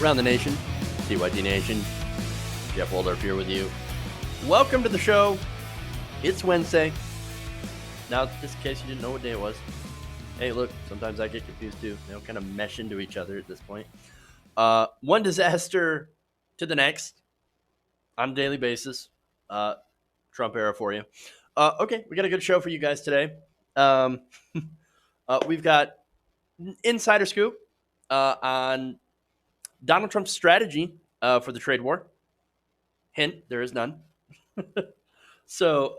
Around the nation, TYT Nation, Jeff Waldorf here with you. Welcome to the show. It's Wednesday. Now, just in case you didn't know what day it was. Hey, look, sometimes I get confused too. They don't kind of mesh into each other at this point. One disaster to the next on a daily basis. Trump era for you. Okay, we got a good show for you guys today. We've got insider scoop on Donald Trump's strategy for the trade war. Hint, there is none. So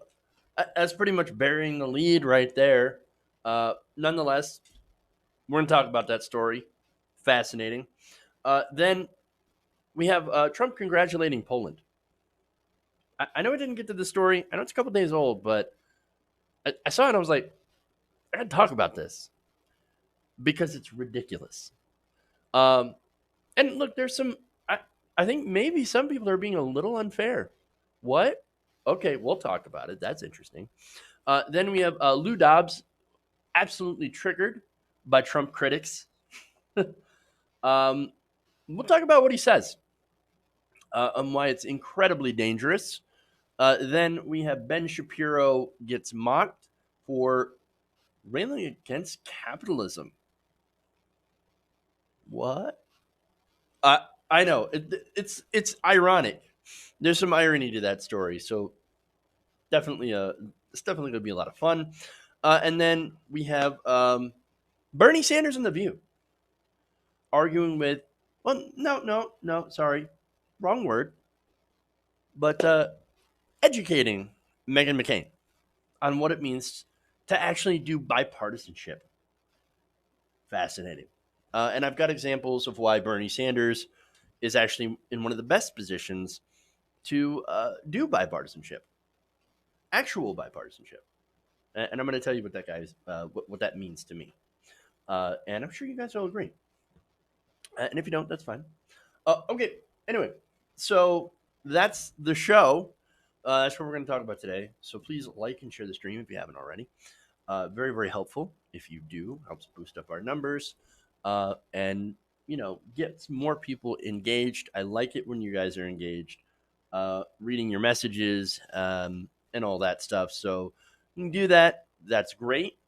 that's pretty much burying the lead right there. Nonetheless, we're going to talk about that story. Fascinating. Then we have Trump congratulating Poland. I know I didn't get to the story. I know it's a couple days old, but I saw it and I was like, I got to talk about this because it's ridiculous. And look, there's some, I think maybe some people are being a little unfair. What? Okay, we'll talk about it. That's interesting. Then we have Lou Dobbs, absolutely triggered by Trump critics. We'll talk about what he says and why it's incredibly dangerous. Then we have Ben Shapiro gets mocked for railing against capitalism. What? I know it's ironic. There's some irony to that story, so definitely it's definitely going to be a lot of fun. And then we have Bernie Sanders and The View arguing with, well, no, sorry, wrong word, but educating Meghan McCain on what it means to actually do bipartisanship. Fascinating. And I've got examples of why Bernie Sanders is actually in one of the best positions to do bipartisanship, actual bipartisanship. And I'm going to tell you what that guy's, what that means to me. And I'm sure you guys will agree. And if you don't, that's fine. Okay. Anyway, so that's the show. That's what we're going to talk about today. So please like and share the stream if you haven't already. Very, very helpful. If you do, helps boost up our numbers. And, you know, gets more people engaged. I like it when you guys are engaged, reading your messages and all that stuff. So you can do that. That's great.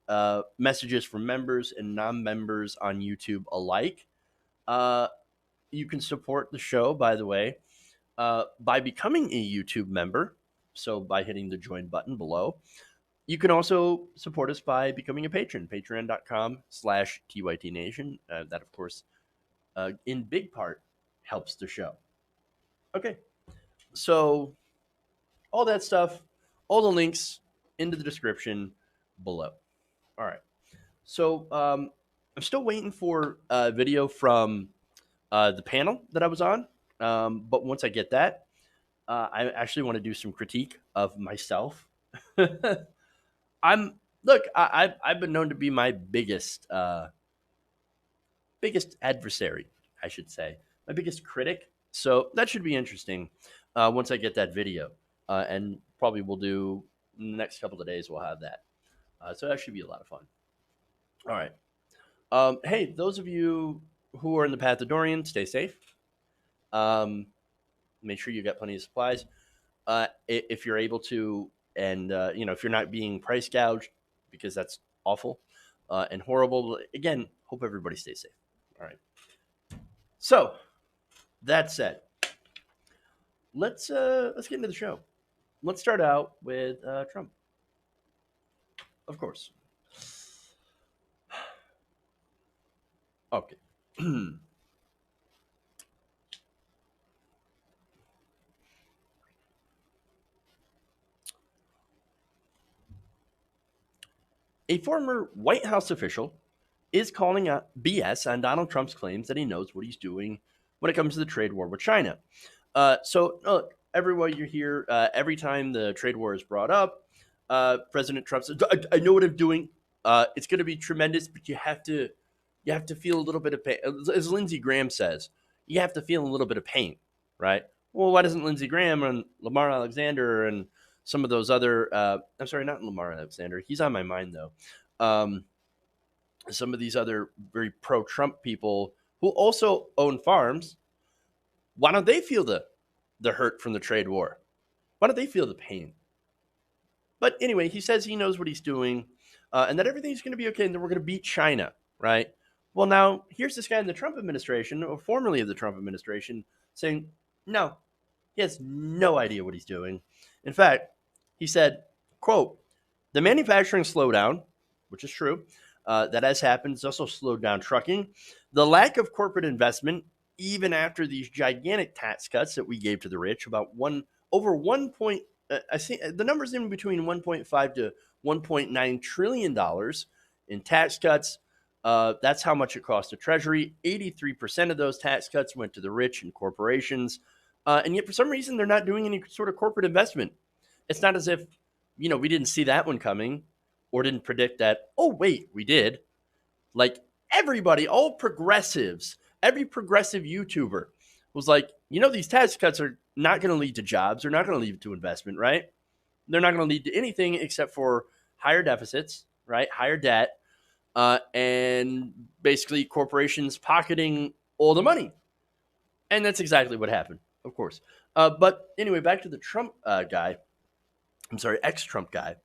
Messages from members and non-members on YouTube alike. You can support the show, by the way, by becoming a YouTube member. So by hitting the join button below. You can also support us by becoming a patron, patreon.com/TYTNation. That, of course, in big part, helps the show. Okay, so all that stuff, all the links into the description below. All right, so I'm still waiting for a video from the panel that I was on, but once I get that, I actually want to do some critique of myself. I've been known to be my biggest adversary, I should say, my biggest critic. So that should be interesting once I get that video, and probably we'll do in the next couple of days. We'll have that, so that should be a lot of fun. All right, hey, those of you who are in the path of Dorian, stay safe. Make sure you got plenty of supplies if you're able to. And, if you're not being price gouged, because that's awful and horrible, again, hope everybody stays safe. All right. So that said, let's get into the show. Let's start out with Trump. Of course. Okay. A former White House official is calling out BS on Donald Trump's claims that he knows what he's doing when it comes to the trade war with China. So everywhere you hear, every time the trade war is brought up, President Trump says, I know what I'm doing. It's going to be tremendous, but you have to feel a little bit of pain. As Lindsey Graham says, you have to feel a little bit of pain, right? Well, why doesn't Lindsey Graham and Lamar Alexander and some of those other, I'm sorry, not Lamar Alexander. He's on my mind, though. Some of these other very pro-Trump people who also own farms, Why don't they feel the hurt from the trade war? Why don't they feel the pain? But anyway, he says he knows what he's doing, and that everything's going to be okay, and that we're going to beat China, right? Well, now here's this guy in the Trump administration, or formerly of the Trump administration, saying no, he has no idea what he's doing. In fact, he said, "quote The manufacturing slowdown, which is true, that has happened, has also slowed down trucking. The lack of corporate investment, even after these gigantic tax cuts that we gave to the rich, about over 1 I think the numbers in between 1.5 to 1.9 trillion dollars in tax cuts. That's how much it cost the Treasury. 83% of those tax cuts went to the rich and corporations, and yet for some reason they're not doing any sort of corporate investment. It's not as if we didn't see that one coming, or didn't predict that. Oh wait, we did. Like everybody, all progressives, every progressive YouTuber was like, these tax cuts are not going to lead to jobs. They're not going to lead to investment, right? They're not going to lead to anything except for higher deficits, right? Higher debt, and basically corporations pocketing all the money. And that's exactly what happened, of course. But anyway, back to the Trump guy. I'm sorry, ex-Trump guy.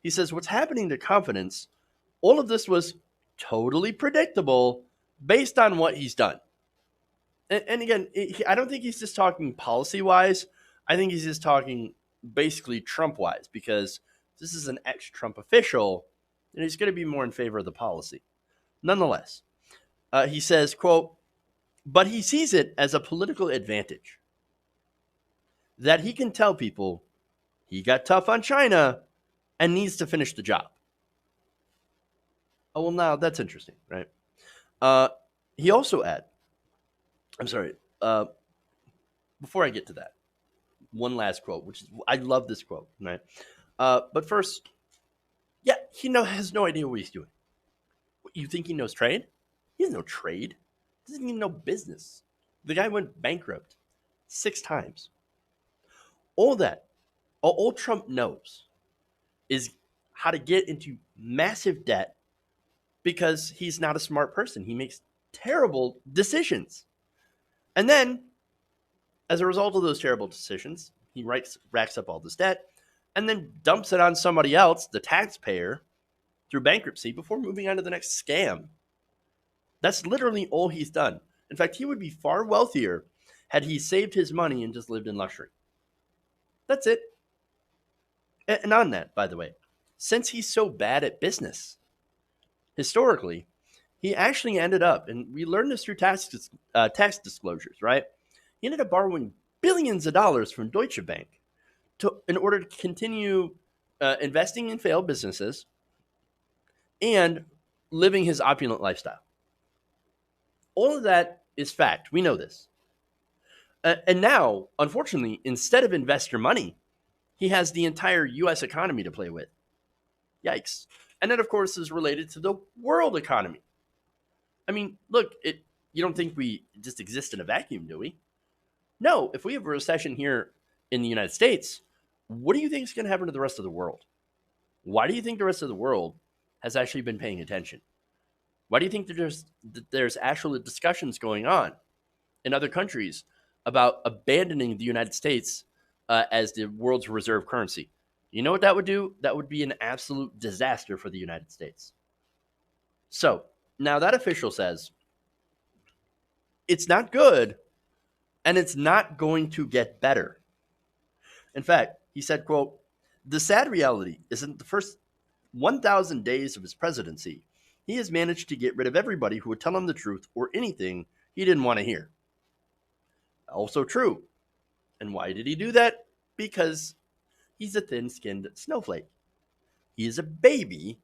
He says, what's happening to confidence, all of this was totally predictable based on what he's done. And again, I don't think he's just talking policy-wise. I think he's just talking basically Trump-wise, because this is an ex-Trump official, and he's going to be more in favor of the policy. Nonetheless, he says, quote, but he sees it as a political advantage that he can tell people he got tough on China and needs to finish the job. Oh, well, now that's interesting, right? He also before I get to that, one last quote, which is, I love this quote, right? But first, he has no idea what he's doing. You think he knows trade? He has no trade. He doesn't even know business. The guy went bankrupt 6 times. All Trump knows is how to get into massive debt, because he's not a smart person. He makes terrible decisions. And then, as a result of those terrible decisions, he racks up all this debt and then dumps it on somebody else, the taxpayer, through bankruptcy before moving on to the next scam. That's literally all he's done. In fact, he would be far wealthier had he saved his money and just lived in luxury. That's it. And on that, by the way, since he's so bad at business, historically, he actually ended up, and we learned this through tax disclosures, right? He ended up borrowing billions of dollars from Deutsche Bank in order to continue investing in failed businesses and living his opulent lifestyle. All of that is fact. We know this. And now, unfortunately, instead of investor money, he has the entire U.S. economy to play with. Yikes. And that, of course, is related to the world economy. I mean, look, you don't think we just exist in a vacuum, do we? No, if we have a recession here in the United States, what do you think is going to happen to the rest of the world? Why do you think the rest of the world has actually been paying attention? Why do you think there's actual discussions going on in other countries about abandoning the United States as the world's reserve currency? You know what that would do? That would be an absolute disaster for the United States. So now that official says it's not good and it's not going to get better. In fact, he said, quote, the sad reality is in the first 1,000 days of his presidency, he has managed to get rid of everybody who would tell him the truth or anything he didn't want to hear. Also true. And why did he do that? Because he's a thin-skinned snowflake. He is a baby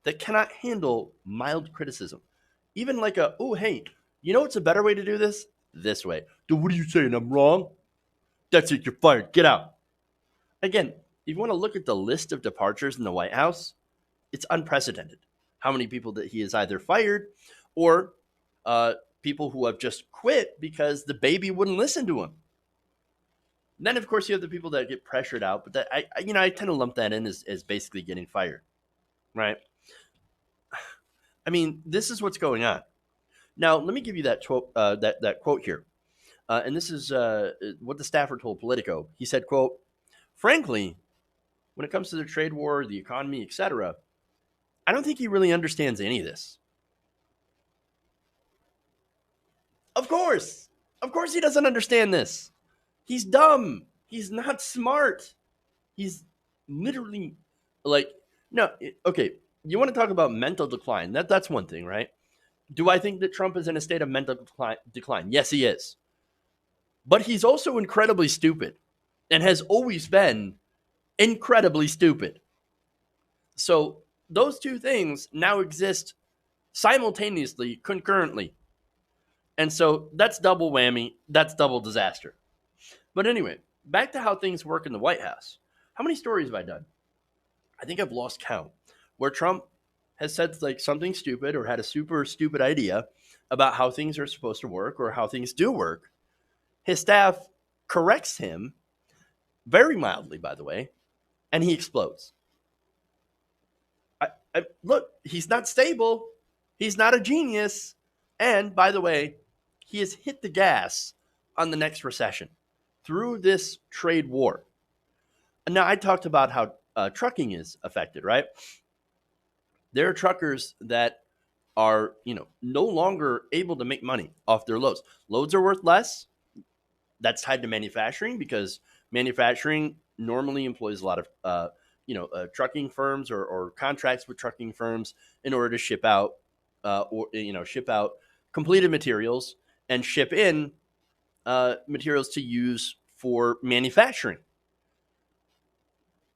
that cannot handle mild criticism. Even like oh, hey, you know what's a better way to do this? This way. Dude, what are you saying? I'm wrong? That's it. You're fired. Get out. Again, if you want to look at the list of departures in the White House, it's unprecedented. How many people that he has either fired or people who have just quit because the baby wouldn't listen to him. And then, of course, you have the people that get pressured out, but that I tend to lump that in as basically getting fired, right? I mean, this is what's going on. Now, let me give you that quote here. And this is what the staffer told Politico. He said, quote, frankly, when it comes to the trade war, the economy, etc., I don't think he really understands any of this. Of course. Of course he doesn't understand this. He's dumb. He's not smart. He's literally like, no, okay. You want to talk about mental decline. That's one thing, right? Do I think that Trump is in a state of mental decline? Yes, he is. But he's also incredibly stupid and has always been incredibly stupid. So those two things now exist simultaneously, concurrently. And so that's double whammy. That's double disaster. But anyway, back to how things work in the White House. How many stories have I done? I think I've lost count. Where Trump has said like something stupid or had a super stupid idea about how things are supposed to work or how things do work. His staff corrects him very mildly, by the way, and he explodes. Look, he's not stable. He's not a genius. And by the way, he has hit the gas on the next recession through this trade war. And now I talked about how trucking is affected, right? There are truckers that are, no longer able to make money off their loads. Loads are worth less. That's tied to manufacturing because manufacturing normally employs a lot of, trucking firms or contracts with trucking firms in order to ship out completed materials and ship in materials to use for manufacturing.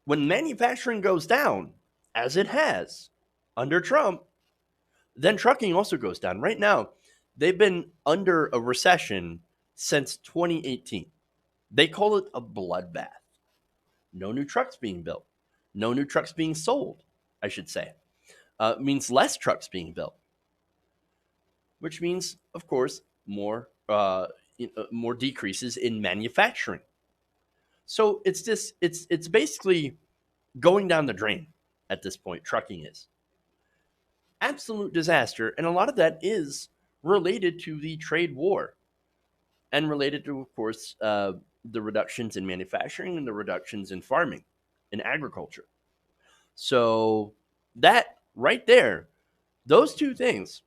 When manufacturing goes down, as it has under Trump, then trucking also goes down. Right now, they've been under a recession since 2018. They call it a bloodbath. No new trucks being built. No new trucks being sold, I should say. Means less trucks being built. Which means, of course, more decreases in manufacturing. So it's basically going down the drain at this point. Trucking is absolute disaster, and a lot of that is related to the trade war, and related to, of course, the reductions in manufacturing and the reductions in farming, in agriculture. So that right there, those two things.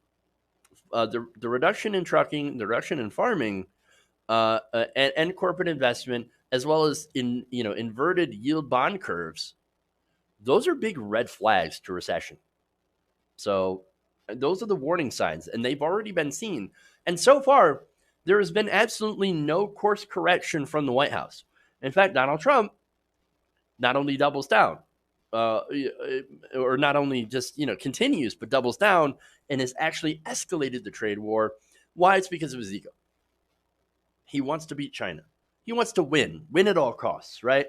The reduction in trucking, the reduction in farming, and corporate investment, as well as in inverted yield bond curves, those are big red flags to recession. So those are the warning signs, and they've already been seen. And so far, there has been absolutely no course correction from the White House. In fact, Donald Trump not only doubles down, or not only just continues, but doubles down and has actually escalated the trade war. Why? It's because of his ego. He wants to beat China. He wants to win at all costs, right?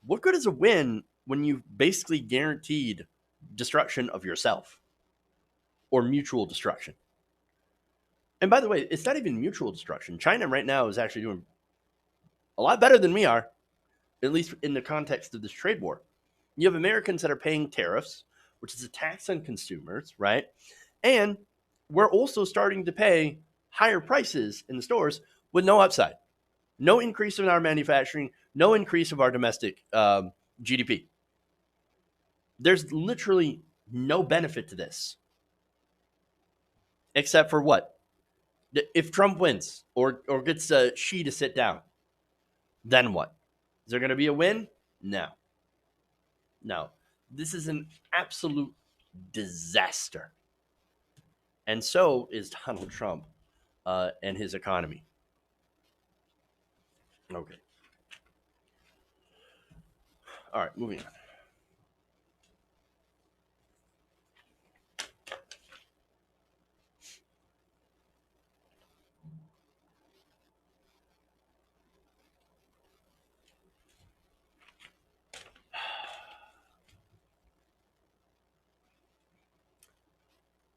What good is a win when you've basically guaranteed destruction of yourself or mutual destruction? And by the way, it's not even mutual destruction. China right now is actually doing a lot better than we are, at least in the context of this trade war. You have Americans that are paying tariffs, which is a tax on consumers, right? And we're also starting to pay higher prices in the stores with no upside. No increase in our manufacturing, no increase of our domestic GDP. There's literally no benefit to this. Except for what? If Trump wins or gets Xi to sit down, then what? Is there going to be a win? No. This is an absolute disaster. And so is Donald Trump and his economy. Okay. All right, moving on.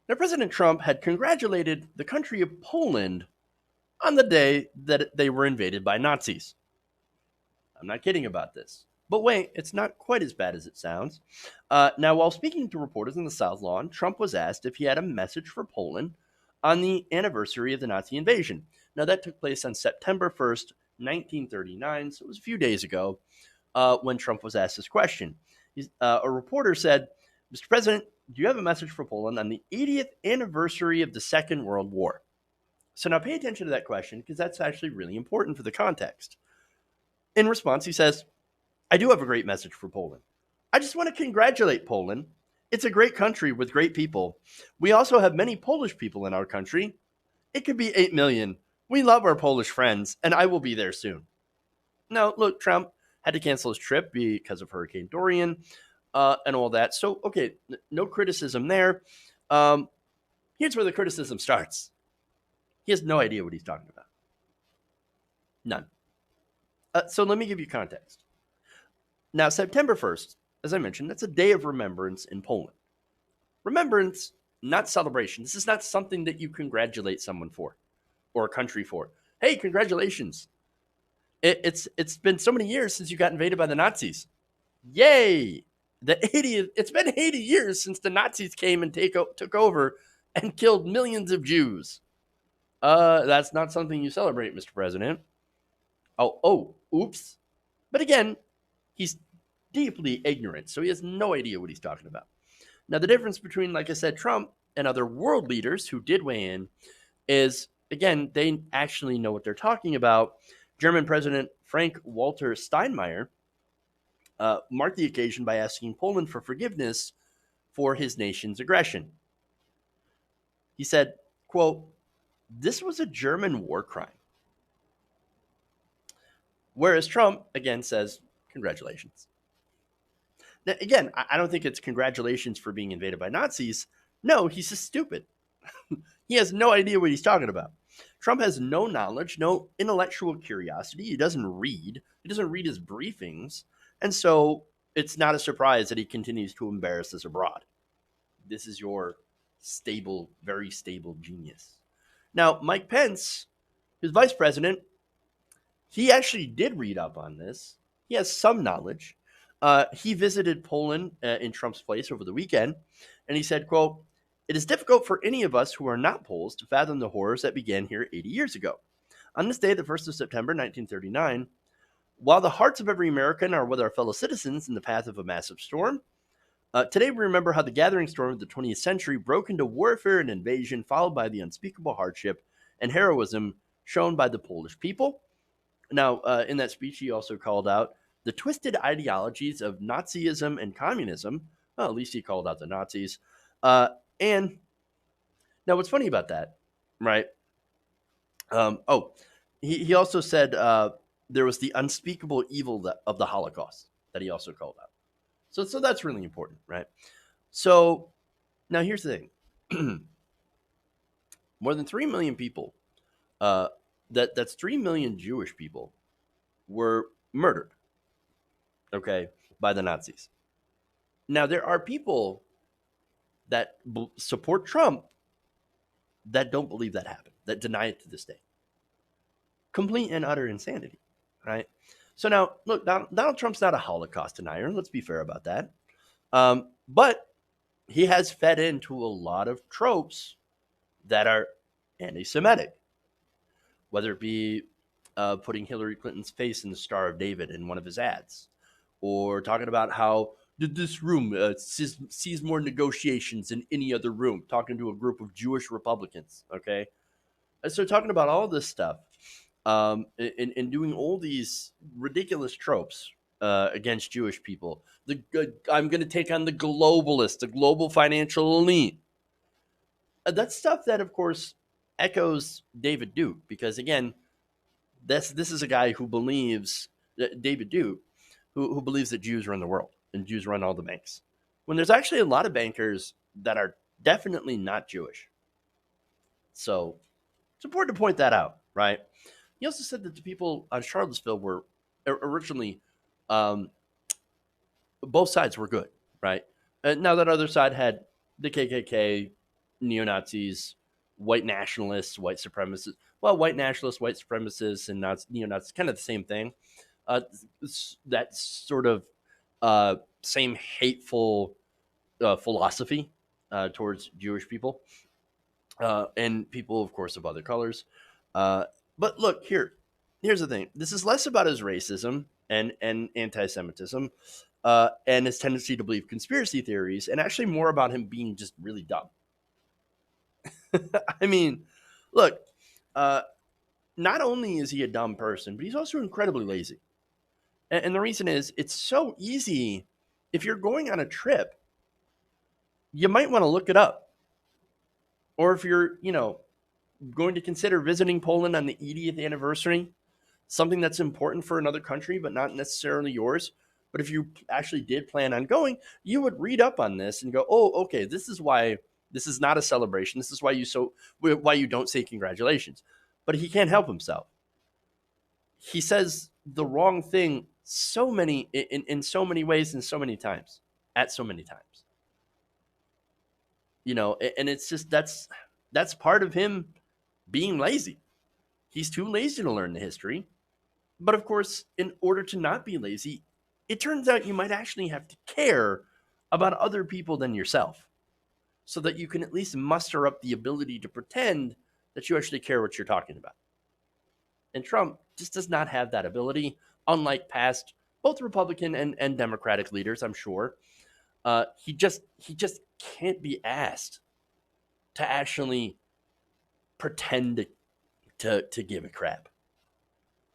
Now, President Trump had congratulated the country of Poland on the day that they were invaded by Nazis. I'm not kidding about this. But wait, it's not quite as bad as it sounds. Now, while speaking to reporters in the South Lawn, Trump was asked if he had a message for Poland on the anniversary of the Nazi invasion. Now, that took place on September 1st, 1939, so it was a few days ago when Trump was asked this question. A reporter said, Mr. President, do you have a message for Poland on the 80th anniversary of the Second World War? So now pay attention to that question because that's actually really important for the context. In response, he says, I do have a great message for Poland. I just want to congratulate Poland. It's a great country with great people. We also have many Polish people in our country. It could be 8 million. We love our Polish friends, and I will be there soon. Now, look, Trump had to cancel his trip because of Hurricane Dorian and all that. So, okay, no criticism there. Here's where the criticism starts. He has no idea what he's talking about. None. So let me give you context. Now, September 1st, as I mentioned, that's a day of remembrance in Poland. Remembrance, not celebration. This is not something that you congratulate someone for or a country for. Hey, congratulations. It's been so many years since you got invaded by the Nazis. Yay! It's been 80 years since the Nazis came and took over and killed millions of Jews. That's not something you celebrate, Mr. President. Oops. But again, he's deeply ignorant, so he has no idea what he's talking about. Now, the difference between, like I said, Trump and other world leaders who did weigh in is, again, they actually know what they're talking about. German President Frank-Walter Steinmeier marked the occasion by asking Poland for forgiveness for his nation's aggression. He said, quote, this was a German war crime. Whereas Trump, again, says, congratulations. Now, again, I don't think it's congratulations for being invaded by Nazis. No, he's just stupid. He has no idea what he's talking about. Trump has no knowledge, no intellectual curiosity. He doesn't read. He doesn't read his briefings. And so it's not a surprise that he continues to embarrass us abroad. This is your stable, very stable genius. Now, Mike Pence, his vice president, he actually did read up on this. He has some knowledge. He visited Poland in Trump's place over the weekend, and he said, quote, it is difficult for any of us who are not Poles to fathom the horrors that began here 80 years ago. On this day, the 1st of September, 1939, while the hearts of every American are with our fellow citizens in the path of a massive storm, today we remember how the gathering storm of the 20th century broke into warfare and invasion, followed by the unspeakable hardship and heroism shown by the Polish people. Now, in that speech, he also called out the twisted ideologies of Nazism and communism. Well, at least he called out the Nazis. And now what's funny about that, right? He also said there was the unspeakable evil of the Holocaust that he also called out. So that's really important, right? So now here's the thing. More than 3 million people, that's 3 million Jewish people, were murdered, okay, by the Nazis. Now, there are people that support Trump that don't believe that happened, that deny it to this day. Complete and utter insanity, right? So now, look, Donald Trump's not a Holocaust denier. Let's be fair about that. But he has fed into a lot of tropes that are anti-Semitic, whether it be putting Hillary Clinton's face in the Star of David in one of his ads, or talking about how this room sees more negotiations than any other room, talking to a group of Jewish Republicans, okay? And so talking about all this stuff and doing all these ridiculous tropes against Jewish people. I'm going to take on the globalists, the global financial elite. That's stuff that, of course, echoes David Duke, because, again, this is a guy who believes, David Duke, who believes that Jews run the world and Jews run all the banks, when there's actually a lot of bankers that are definitely not Jewish. So it's important to point that out, right? He also said that the people on Charlottesville were originally, both sides were good, right? Now that other side had the KKK, neo-Nazis, white nationalists, white supremacists. Well, white nationalists, white supremacists, and neo-Nazis, kind of the same thing. That sort of same hateful philosophy towards Jewish people and people, of course, of other colors. But look, here's the thing. This is less about his racism and anti-Semitism and his tendency to believe conspiracy theories, and actually more about him being just really dumb. I mean, look, uh, not only is he a dumb person, but he's also incredibly lazy. And the reason is it's so easy. If you're going on a trip, you might want to look it up. Or if you're, going to consider visiting Poland on the 80th anniversary, something that's important for another country, but not necessarily yours. But if you actually did plan on going, you would read up on this and go, "Oh, okay, this is why this is not a celebration. This is why you don't say congratulations." But he can't help himself. He says the wrong thing in so many ways and so many times at so many times. And it's just that's part of him being lazy. He's too lazy to learn the history. But of course, in order to not be lazy, it turns out you might actually have to care about other people than yourself so that you can at least muster up the ability to pretend that you actually care what you're talking about. And Trump just does not have that ability, unlike past both Republican and Democratic leaders, I'm sure. He just can't be asked to actually pretend to give a crap.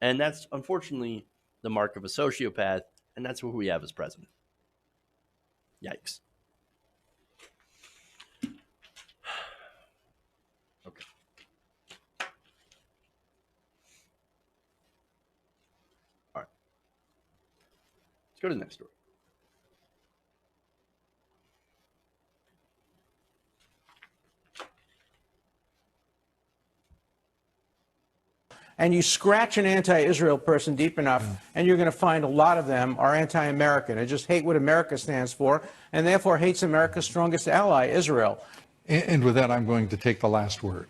And that's unfortunately the mark of a sociopath, and that's what we have as president. Yikes. Okay. All right. Let's go to the next story. And you scratch an anti-Israel person deep enough, and you're going to find a lot of them are anti-American and just hate what America stands for, and therefore hates America's strongest ally, Israel. And with that, I'm going to take the last word.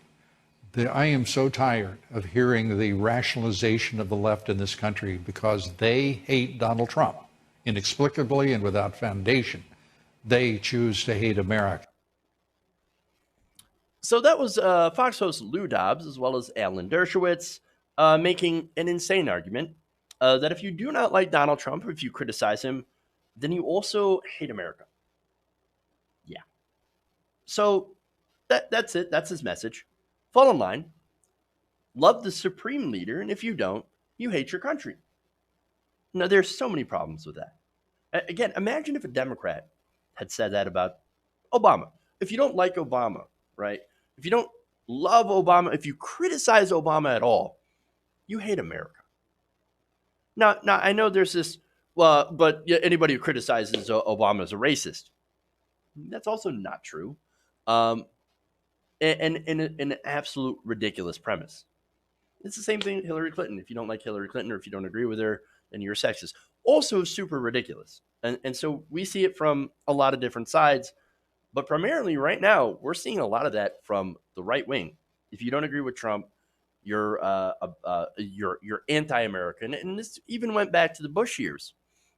I am so tired of hearing the rationalization of the left in this country because they hate Donald Trump inexplicably and without foundation. They choose to hate America. So that was Fox host Lou Dobbs, as well as Alan Dershowitz, making an insane argument that if you do not like Donald Trump, if you criticize him, then you also hate America. Yeah. So that's it. That's his message. Fall in line. Love the supreme leader, and if you don't, you hate your country. Now, there's so many problems with that. Again, imagine if a Democrat had said that about Obama. If you don't like Obama, right? If you don't love Obama, if you criticize Obama at all, you hate America. Now I know there's this, but anybody who criticizes Obama is a racist. That's also not true. And an absolute ridiculous premise. It's the same thing with Hillary Clinton. If you don't like Hillary Clinton or if you don't agree with her, then you're a sexist. Also super ridiculous. And so we see it from a lot of different sides. But primarily right now, we're seeing a lot of that from the right wing. If you don't agree with Trump, you're anti-American. And this even went back to the Bush years,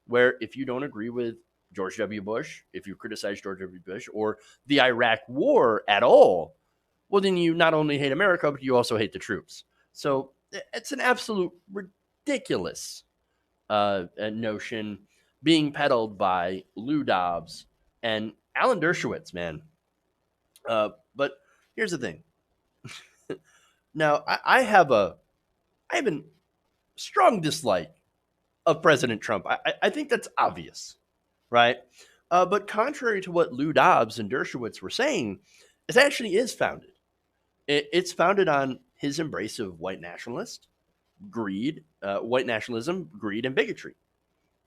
where if you don't agree with George W. Bush, if you criticize George W. Bush or the Iraq War at all, well, then you not only hate America, but you also hate the troops. So it's an absolute ridiculous notion being peddled by Lou Dobbs and Alan Dershowitz, man. But here's the thing. Now, I have a strong dislike of President Trump. I think that's obvious, right? But contrary to what Lou Dobbs and Dershowitz were saying, it actually is founded. It's founded on his embrace of white nationalism, greed, and bigotry.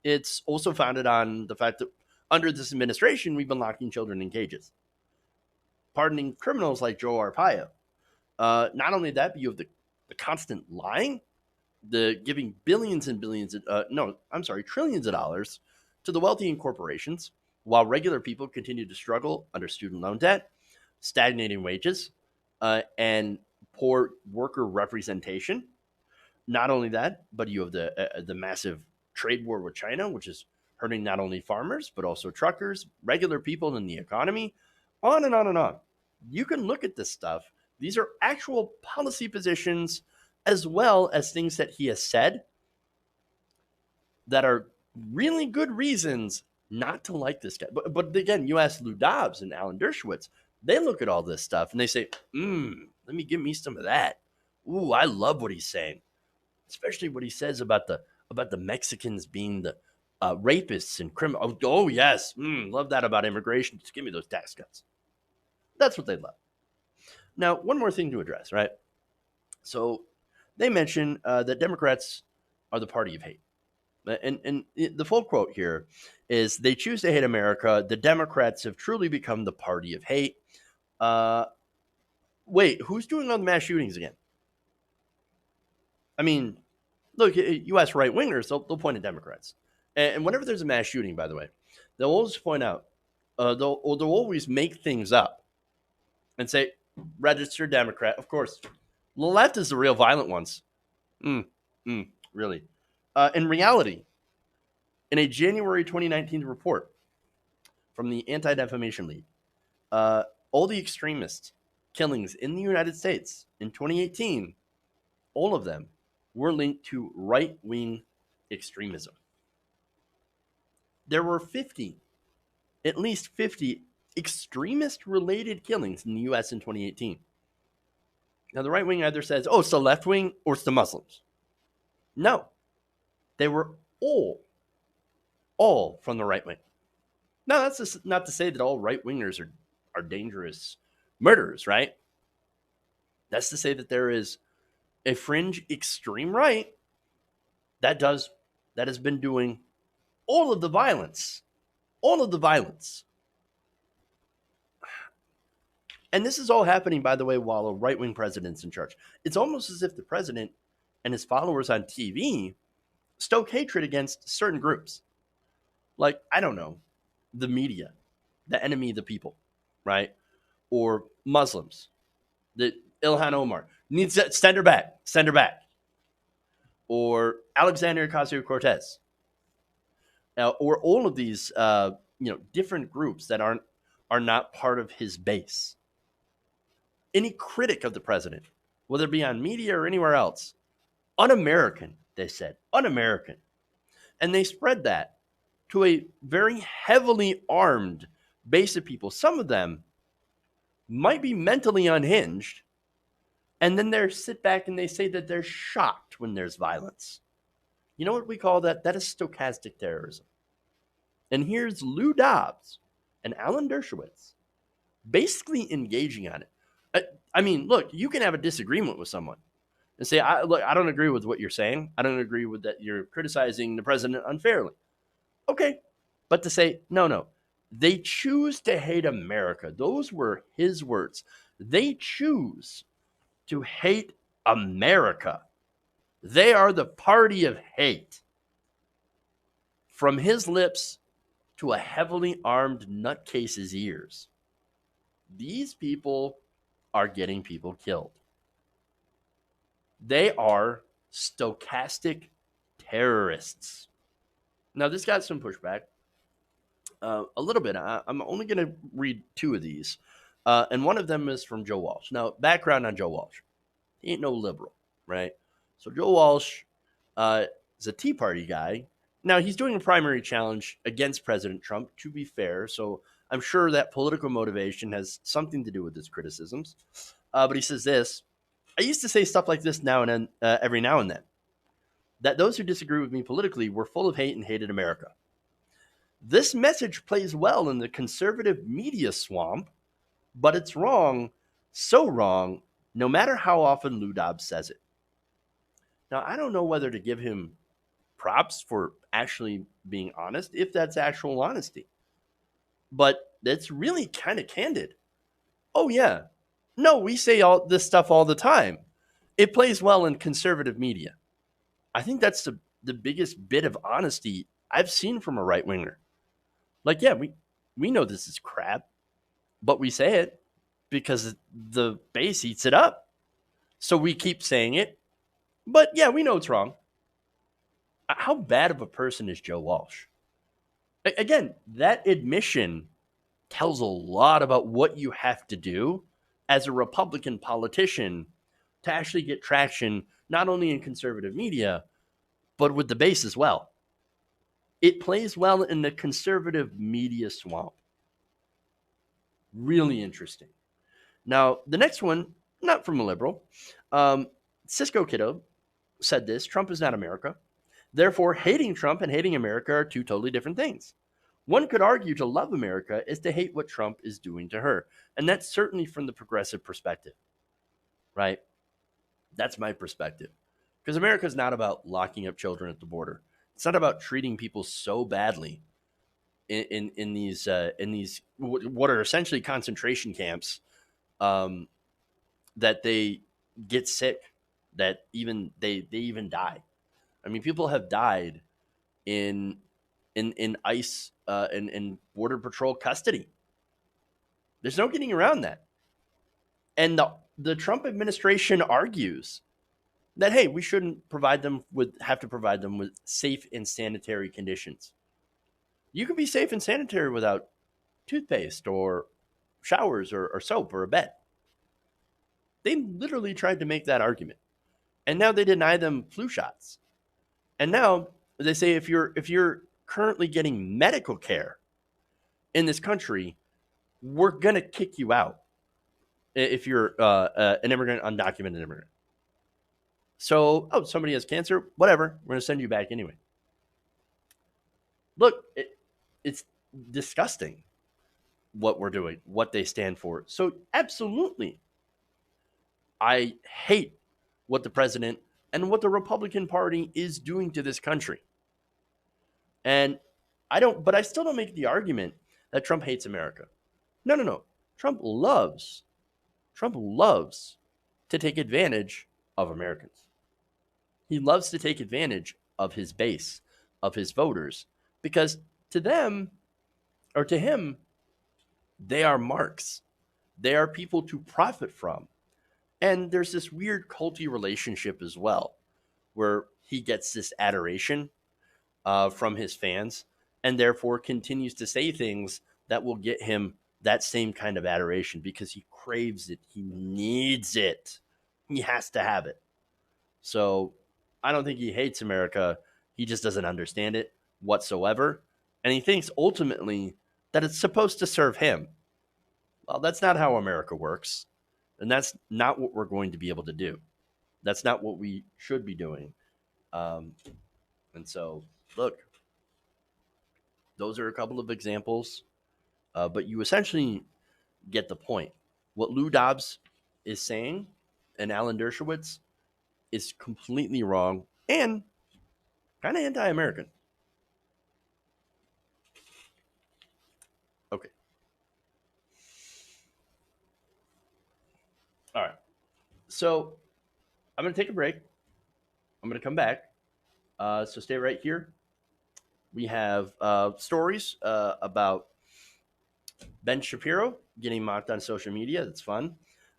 It's also founded on the fact that under this administration, we've been locking children in cages, pardoning criminals like Joe Arpaio. Not only that, but you have the constant lying, the giving trillions of dollars to the wealthy and corporations, while regular people continue to struggle under student loan debt, stagnating wages, and poor worker representation. Not only that, but you have the massive trade war with China, which is hurting not only farmers, but also truckers, regular people in the economy, on and on and on. You can look at this stuff. These are actual policy positions as well as things that he has said that are really good reasons not to like this guy. But again, you ask Lou Dobbs and Alan Dershowitz, they look at all this stuff and they say, let me give me some of that. Ooh, I love what he's saying, especially what he says about the Mexicans being the rapists and criminals. Oh yes, love that about immigration. Just give me those tax cuts. That's what they love. Now, one more thing to address, right? So they mention that Democrats are the party of hate. And the full quote here is, they choose to hate America. The Democrats have truly become the party of hate. Wait, who's doing all the mass shootings again? I mean, look, you ask right wingers, they'll point at Democrats. And whenever there's a mass shooting, by the way, they'll always point out, they'll always make things up and say, registered Democrat. Of course, the left is the real violent ones. Really. In reality, in a January 2019 report from the Anti-Defamation League, all the extremist killings in the United States in 2018, all of them were linked to right-wing extremism. There were at least 50 extremist-related killings in the U.S. in 2018. Now, the right wing either says, oh, it's the left wing or it's the Muslims. No, they were all from the right wing. Now, that's just not to say that all right wingers are dangerous murderers, right? That's to say that there is a fringe extreme right that has been doing all of the violence. And this is all happening, by the way, while a right-wing president's in charge. It's almost as if the president and his followers on TV stoke hatred against certain groups. Like, I don't know, the media, the enemy of the people, right? Or Muslims, the Ilhan Omar needs to send her back. Or Alexandria Ocasio-Cortez. Or all of these, different groups that are not part of his base. Any critic of the president, whether it be on media or anywhere else, un-American, they said, un-American. And they spread that to a very heavily armed base of people. Some of them might be mentally unhinged, and then they sit back and they say that they're shocked when there's violence. You know what we call that? That is stochastic terrorism. And here's Lou Dobbs and Alan Dershowitz basically engaging on it. I mean, look, you can have a disagreement with someone and say, I don't agree with what you're saying. I don't agree with that you're criticizing the president unfairly. Okay. But to say, no, they choose to hate America. Those were his words. They choose to hate America. They are the party of hate. From his lips to a heavily armed nutcase's ears. These people are getting people killed. They are stochastic terrorists. Now, this got some pushback. A little bit. I'm only going to read two of these. And one of them is from Joe Walsh. Now, background on Joe Walsh. He ain't no liberal, right? So Joe Walsh is a Tea Party guy. Now, he's doing a primary challenge against President Trump, to be fair. So I'm sure that political motivation has something to do with his criticisms. But he says this: I used to say stuff like this now and then, every now and then, that those who disagree with me politically were full of hate and hated America. This message plays well in the conservative media swamp, but it's wrong, so wrong, no matter how often Lou Dobbs says it. Now, I don't know whether to give him props for actually being honest, if that's actual honesty. But it's really kind of candid. Oh, yeah. No, we say all this stuff all the time. It plays well in conservative media. I think that's the biggest bit of honesty I've seen from a right-winger. Like, yeah, we know this is crap, but we say it because the base eats it up. So we keep saying it. But, yeah, we know it's wrong. How bad of a person is Joe Walsh? Again, that admission tells a lot about what you have to do as a Republican politician to actually get traction, not only in conservative media, but with the base as well. It plays well in the conservative media swamp. Really interesting. Now, the next one, not from a liberal, Cisco Kiddo said this: Trump is not America. Therefore, hating Trump and hating America are two totally different things. One could argue to love America is to hate what Trump is doing to her. And that's certainly from the progressive perspective, right? That's my perspective. Because America is not about locking up children at the border. It's not about treating people so badly in these what are essentially concentration camps, that they get sick, that they even die. I mean, people have died in ICE and Border Patrol custody. There's no getting around that. And the Trump administration argues that, hey, we shouldn't have to provide them with safe and sanitary conditions. You can be safe and sanitary without toothpaste or showers or soap or a bed. They literally tried to make that argument. And now they deny them flu shots. And now they say if you're currently getting medical care in this country, we're going to kick you out if you're an immigrant, undocumented immigrant. So, somebody has cancer, whatever, we're going to send you back anyway. Look, it's disgusting what we're doing, what they stand for. So, absolutely, I hate what the president and what the Republican Party is doing to this country. And but I still don't make the argument that Trump hates America. No. Trump loves to take advantage of Americans. He loves to take advantage of his base, of his voters, because to them, or to him, they are marks. They are people to profit from. And there's this weird culty relationship as well, where he gets this adoration from his fans, and therefore continues to say things that will get him that same kind of adoration because he craves it. He needs it. He has to have it. So I don't think he hates America. He just doesn't understand it whatsoever. And he thinks ultimately that it's supposed to serve him. Well, that's not how America works. And that's not what we're going to be able to do. That's not what we should be doing. And so, look, those are a couple of examples. But you essentially get the point. What Lou Dobbs is saying and Alan Dershowitz is completely wrong and kind of anti-American. Okay. All right. So I'm going to take a break. I'm going to come back. So stay right here. We have stories about Ben Shapiro getting mocked on social media. That's fun.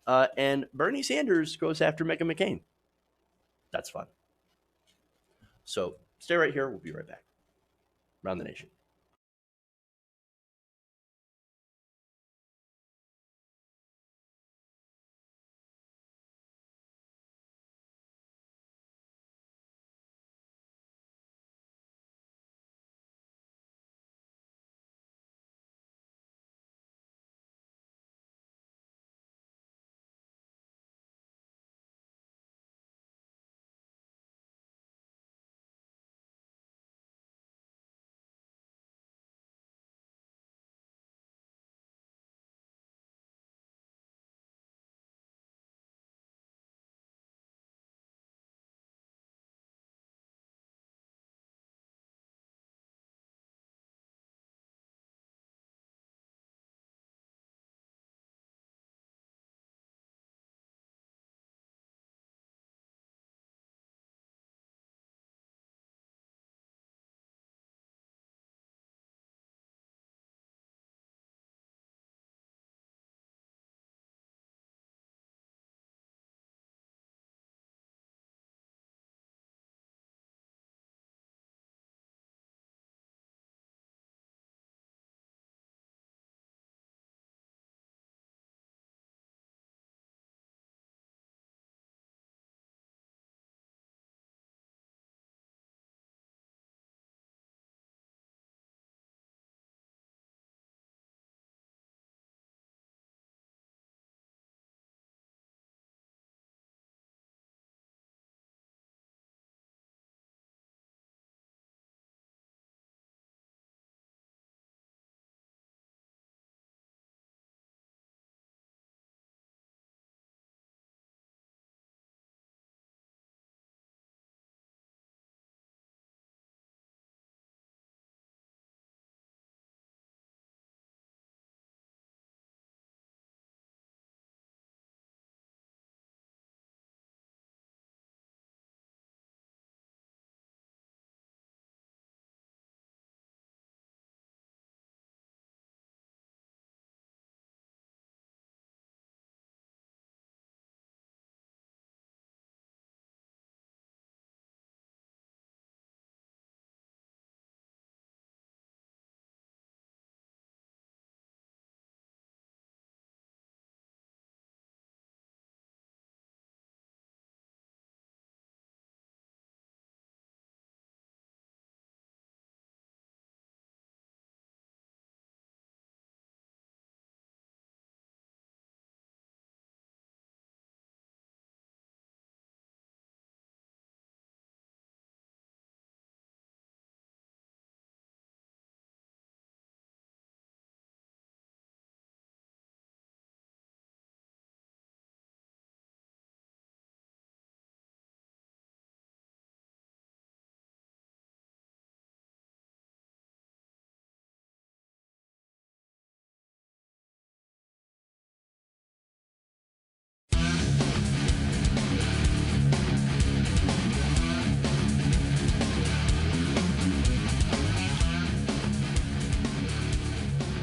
And Bernie Sanders goes after Meghan McCain. That's fun. So stay right here. We'll be right back. Around the Nation.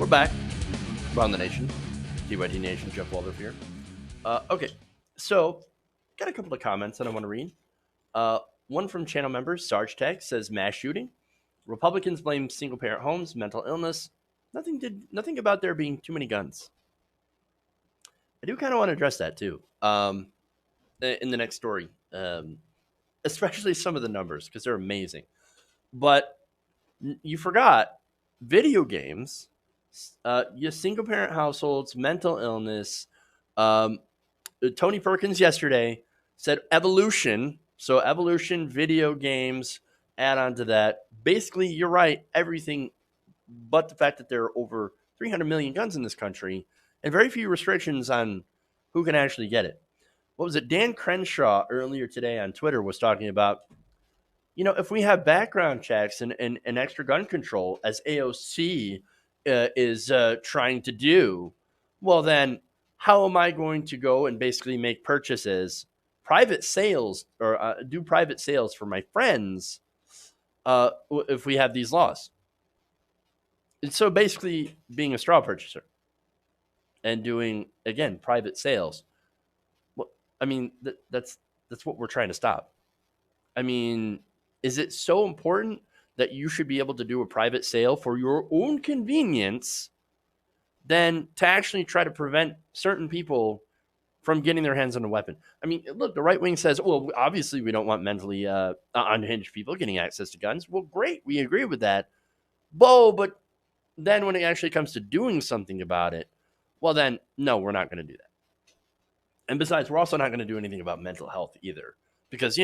We're back. Around the Nation. TYT Nation, Jeff Waldorf here. Okay, so got a couple of comments that I want to read. One from channel member Sarge Tech says mass shooting. Republicans blame single parent homes, mental illness. Nothing about there being too many guns. I do kind of want to address that too. In the next story, especially some of the numbers because they're amazing. But you forgot video games, your single parent households, mental illness. Tony Perkins yesterday said evolution. So evolution, video games, add on to that. Basically, you're right. Everything but the fact that there are over 300 million guns in this country and very few restrictions on who can actually get it. What was it? Dan Crenshaw earlier today on Twitter was talking about, if we have background checks and extra gun control, as AOC is trying to do, well, then how am I going to go and basically make purchases, private sales, or do private sales for my friends if we have these laws? And so basically being a straw purchaser and doing, again, private sales. Well, I mean, that's what we're trying to stop. I mean, is it so important that you should be able to do a private sale for your own convenience than to actually try to prevent certain people from getting their hands on a weapon? I mean, look, the right wing says, well, obviously we don't want mentally unhinged people getting access to guns. Well, great. We agree with that. Whoa, but then when it actually comes to doing something about it, well, then, no, we're not going to do that. And besides, we're also not going to do anything about mental health either because,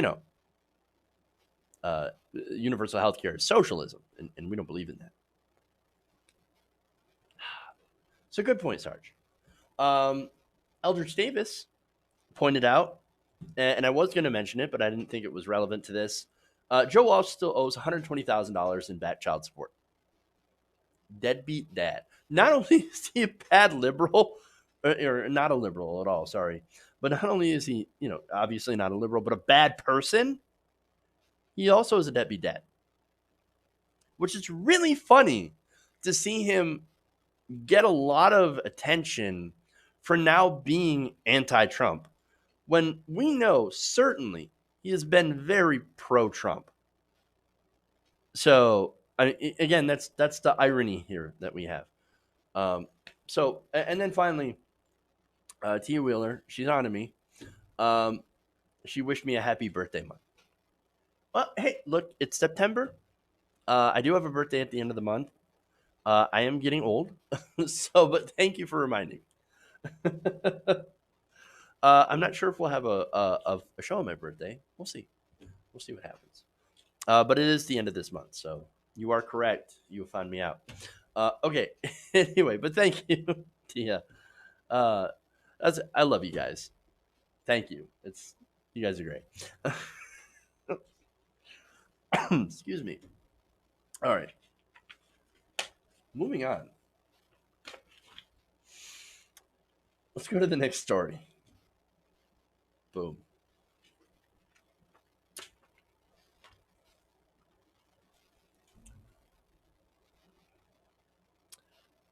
universal health care is socialism, and we don't believe in that. So good point, Sarge. Eldridge Davis pointed out, and I was going to mention it, but I didn't think it was relevant to this. Joe Walsh still owes $120,000 in back child support. Deadbeat dad. Not only is he a bad liberal, or not a liberal at all, sorry, but not only is he, obviously not a liberal, but a bad person, he also is a deadbeat dad. Which is really funny to see him get a lot of attention for now being anti-Trump, when we know certainly he has been very pro-Trump. So, again, that's the irony here that we have. So, and then finally, Tia Wheeler, she's on to me. She wished me a happy birthday month. Well, hey, look, it's September. I do have a birthday at the end of the month. I am getting old, but thank you for reminding. I'm not sure if we'll have a show on my birthday. We'll see. We'll see what happens. But it is the end of this month, so you are correct. You will find me out. Okay. Anyway, but thank you, Tia. I love you guys. Thank you. You guys are great. Excuse me. All right. Moving on. Let's go to the next story. Boom.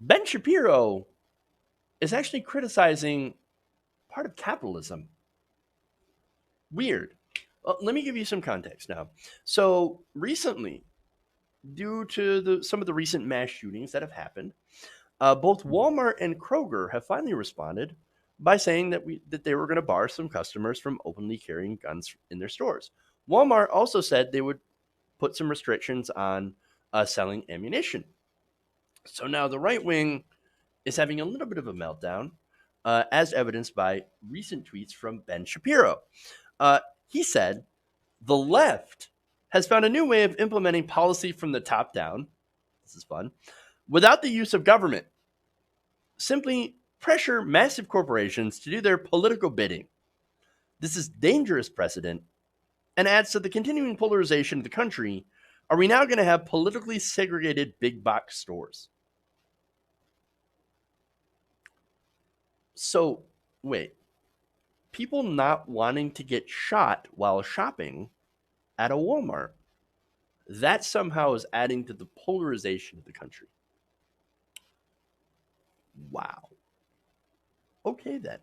Ben Shapiro is actually criticizing part of capitalism. Weird. Well, let me give you some context now. So recently, due to some of the recent mass shootings that have happened, both Walmart and Kroger have finally responded by saying that they were going to bar some customers from openly carrying guns in their stores. Walmart also said they would put some restrictions on selling ammunition. So now the right wing is having a little bit of a meltdown, as evidenced by recent tweets from Ben Shapiro. He said, the left has found a new way of implementing policy from the top down. This is fun. Without the use of government. Simply pressure massive corporations to do their political bidding. This is dangerous precedent and adds to the continuing polarization of the country. Are we now going to have politically segregated big box stores? So, wait. People not wanting to get shot while shopping at a Walmart, that somehow is adding to the polarization of the country. Wow. Okay, then.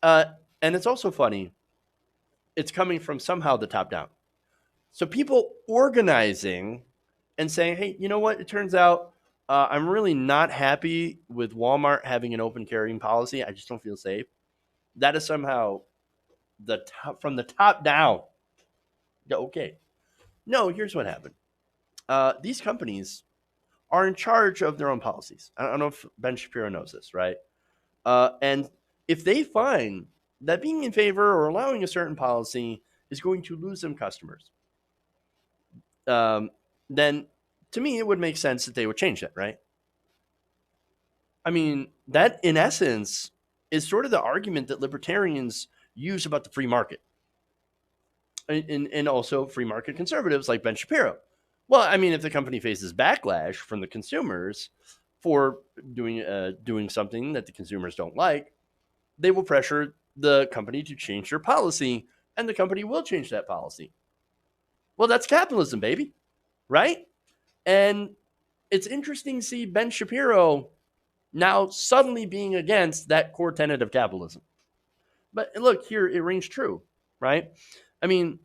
Uh, and it's also funny. It's coming from somehow the top down. So people organizing and saying, hey, you know what? It turns out I'm really not happy with Walmart having an open carrying policy. I just don't feel safe. That is somehow the top, from the top down. Yeah, okay. No, here's what happened. These companies are in charge of their own policies. I don't know if Ben Shapiro knows this, right? And if they find that being in favor or allowing a certain policy is going to lose them customers, then to me, it would make sense that they would change that, right? I mean, that in essence is sort of the argument that libertarians use about the free market and also free market conservatives like Ben Shapiro. Well, I mean, if the company faces backlash from the consumers for doing something that the consumers don't like, they will pressure the company to change their policy, and the company will change that policy. Well, that's capitalism, baby, right? And it's interesting to see Ben Shapiro now suddenly being against that core tenet of capitalism. But look, here it rings true, right? I mean,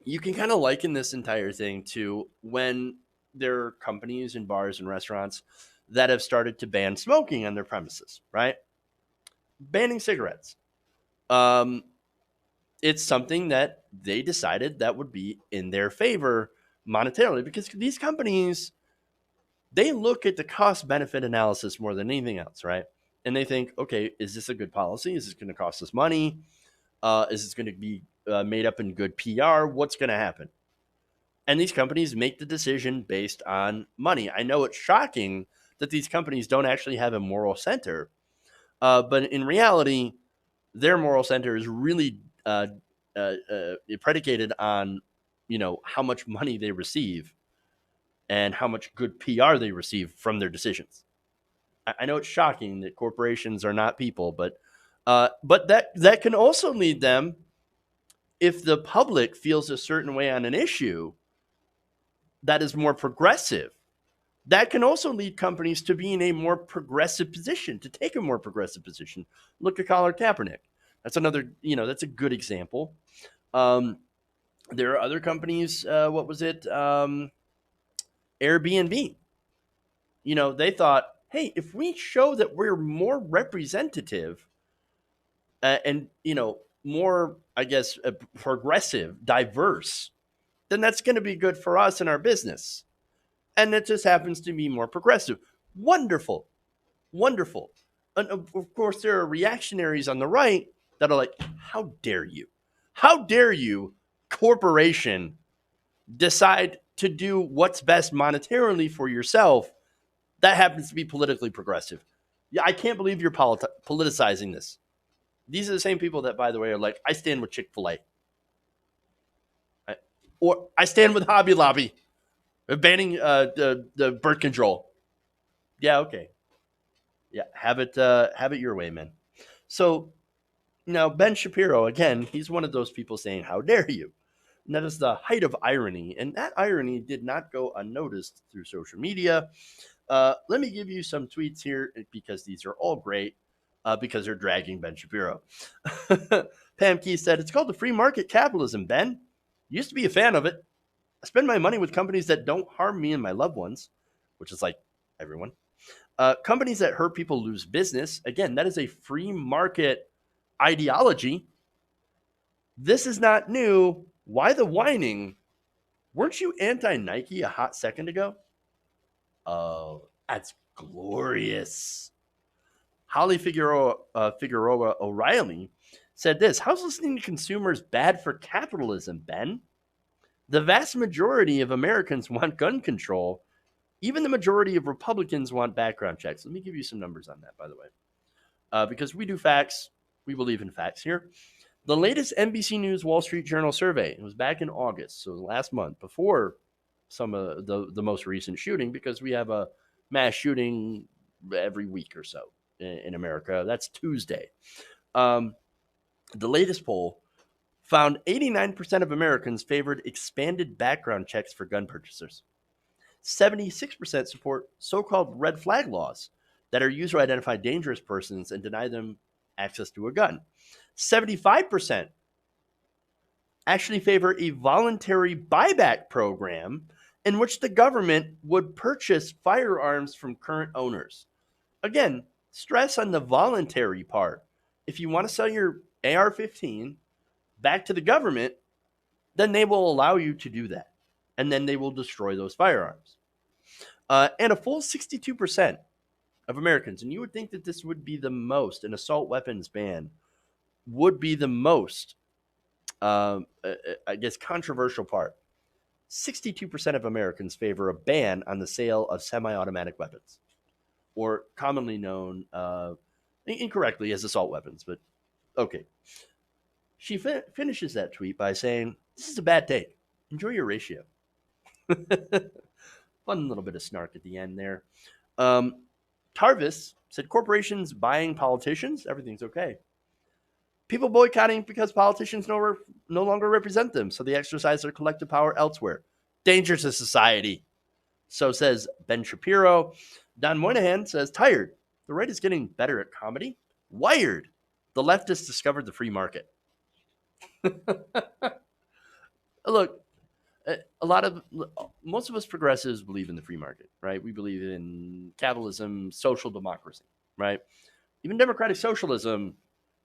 you can kind of liken this entire thing to when there are companies and bars and restaurants that have started to ban smoking on their premises, right? Banning cigarettes. Um, it's something that they decided that would be in their favor monetarily because these companies, they look at the cost benefit analysis more than anything else, right? And they think, okay, is this a good policy? Is this going to cost us money? Is this going to be made up in good PR? What's going to happen? And these companies make the decision based on money. I know it's shocking that these companies don't actually have a moral center, but in reality, their moral center is really predicated on, how much money they receive and how much good PR they receive from their decisions. I know it's shocking that corporations are not people, but that can also lead them, if the public feels a certain way on an issue that is more progressive, that can also lead companies to be in a more progressive position, to take a more progressive position. Look at Colin Kaepernick. That's another, that's a good example. There are other companies. What was it? Airbnb. They thought, hey, if we show that we're more representative and, more, I guess, progressive, diverse, then that's going to be good for us and our business. And it just happens to be more progressive. Wonderful. Wonderful. And of course, there are reactionaries on the right that are like, how dare you? How dare you, corporation, decide to do what's best monetarily for yourself? That happens to be politically progressive. Yeah, I can't believe you're politicizing this. These are the same people that, by the way, are like, I stand with Chick-fil-A. Or I stand with Hobby Lobby. Banning the birth control. Yeah, okay. Yeah, have it your way, man. So now Ben Shapiro, again, he's one of those people saying, how dare you? And that is the height of irony. And that irony did not go unnoticed through social media. Let me give you some tweets here because these are all great because they're dragging Ben Shapiro. Pam Key said, it's called the free market capitalism, Ben. Used to be a fan of it. I spend my money with companies that don't harm me and my loved ones, which is like everyone. Companies that hurt people lose business. Again, that is a free market ideology. This is not new. Why the whining? Weren't you anti-Nike a hot second ago? Oh, that's glorious. Holly Figueroa O'Reilly said this, how's listening to consumers bad for capitalism, Ben? The vast majority of Americans want gun control. Even the majority of Republicans want background checks. Let me give you some numbers on that, by the way. Because we do facts. We believe in facts here. The latest NBC News Wall Street Journal survey, it was back in August, so last month, before some of the most recent shooting, because we have a mass shooting every week or so in America. That's Tuesday. The latest poll found 89% of Americans favored expanded background checks for gun purchasers. 76% support so-called red flag laws that are used to identify dangerous persons and deny them access to a gun. 75% actually favor a voluntary buyback program in which the government would purchase firearms from current owners. Again, stress on the voluntary part. If you want to sell your AR-15 back to the government, then they will allow you to do that. And then they will destroy those firearms. And a full 62% of Americans, and you would think that this would be the most, an assault weapons ban would be the most, I guess, controversial part. 62% of Americans favor a ban on the sale of semi-automatic weapons, or commonly known incorrectly as assault weapons. But okay. She finishes that tweet by saying, "This is a bad take. Enjoy your ratio." Fun little bit of snark at the end there. Tarvis said, "Corporations buying politicians, everything's okay. People boycotting because politicians no longer represent them, so they exercise their collective power elsewhere. Danger to society." So says Ben Shapiro. Don Moynihan says, "Tired. The right is getting better at comedy. Wired. The left has discovered the free market." Look, most of us progressives believe in the free market, right? We believe in capitalism, social democracy, right? Even democratic socialism